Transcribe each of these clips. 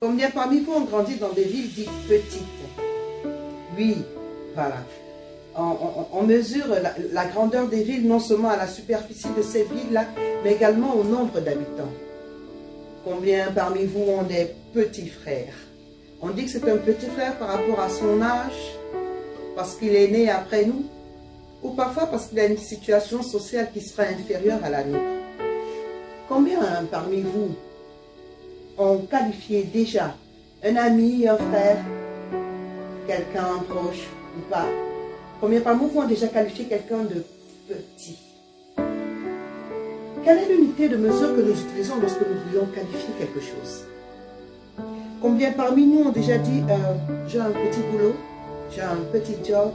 Combien parmi vous ont grandi dans des villes dites petites? Oui, voilà. On mesure la grandeur des villes non seulement à la superficie de ces villes-là, mais également au nombre d'habitants. Combien parmi vous ont des petits frères? On dit que c'est un petit frère par rapport à son âge, parce qu'il est né après nous, ou parfois parce qu'il a une situation sociale qui sera inférieure à la nôtre. Combien parmi vous ont qualifié déjà un ami, un frère, quelqu'un proche ou pas? Combien parmi vous ont déjà qualifié quelqu'un de petit? Quelle est l'unité de mesure que nous utilisons lorsque nous voulons qualifier quelque chose? Combien parmi nous ont déjà dit j'ai un petit boulot, j'ai un petit job,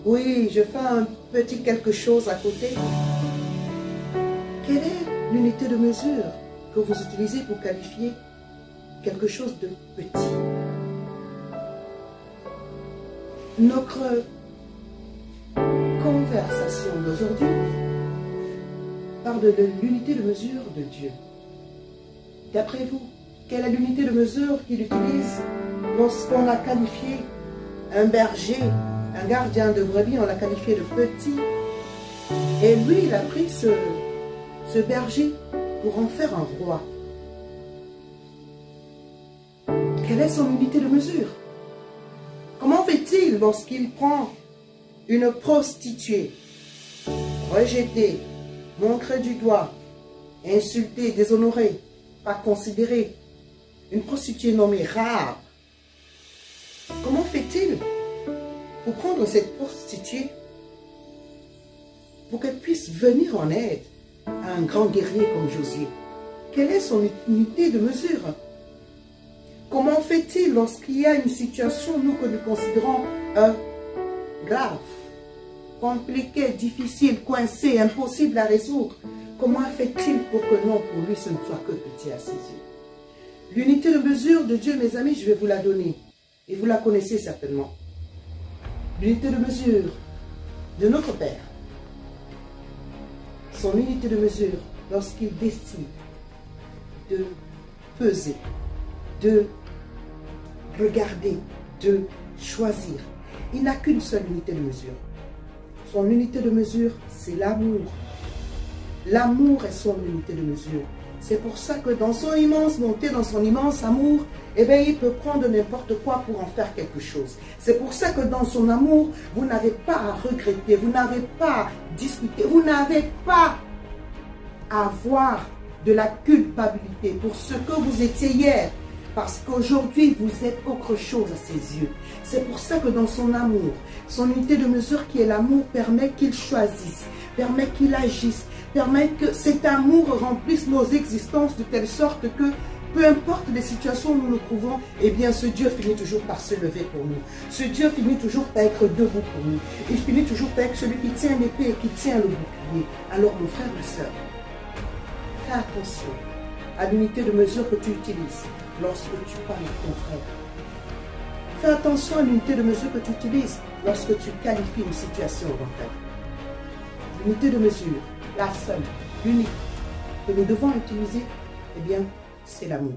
oui, je fais un petit quelque chose à côté? Quelle est l'unité de mesure que vous utilisez pour qualifier quelque chose de petit? Notre conversation d'aujourd'hui parle de l'unité de mesure de Dieu. D'après vous, quelle est l'unité de mesure qu'il utilise lorsqu'on a qualifié un berger, un gardien de brebis, on l'a qualifié de petit? Et lui, il a pris ce berger pour en faire un roi. Quelle est son unité de mesure? Comment fait-il lorsqu'il prend une prostituée, rejetée, montrée du doigt, insultée, déshonorée, pas considérée, une prostituée nommée Rahab? Comment fait-il pour prendre cette prostituée pour qu'elle puisse venir en aide à un grand guerrier comme Josué? Quelle est son unité de mesure? Comment fait-il lorsqu'il y a une situation, nous, que nous considérons grave, compliquée, difficile, coincée, impossible à résoudre? Comment fait-il pour que non, pour lui, ce ne soit que petit à ses yeux? L'unité de mesure de Dieu, mes amis, je vais vous la donner. Et vous la connaissez certainement. L'unité de mesure de notre Père. Son unité de mesure lorsqu'il décide de peser, de regarder, de choisir. Il n'a qu'une seule unité de mesure. Son unité de mesure, c'est l'amour. L'amour est son unité de mesure. C'est pour ça que dans son immense bonté, dans son immense amour, eh bien, il peut prendre n'importe quoi pour en faire quelque chose. C'est pour ça que dans son amour, vous n'avez pas à regretter, vous n'avez pas à discuter, vous n'avez pas à avoir de la culpabilité pour ce que vous étiez hier. Parce qu'aujourd'hui, vous êtes autre chose à ses yeux. C'est pour ça que dans son amour, son unité de mesure qui est l'amour permet qu'il choisisse, permet qu'il agisse, permet que cet amour remplisse nos existences de telle sorte que, peu importe les situations où nous nous trouvons, eh bien ce Dieu finit toujours par se lever pour nous. Ce Dieu finit toujours par être debout pour nous. Il finit toujours par être celui qui tient l'épée et qui tient le bouclier. Alors mon frère, ma soeur, fais attention à l'unité de mesure que tu utilises lorsque tu parles à ton frère. Fais attention à l'unité de mesure que tu utilises lorsque tu qualifies une situation au contraire. L'unité de mesure, la seule, l'unique que nous devons utiliser, eh bien, c'est l'amour.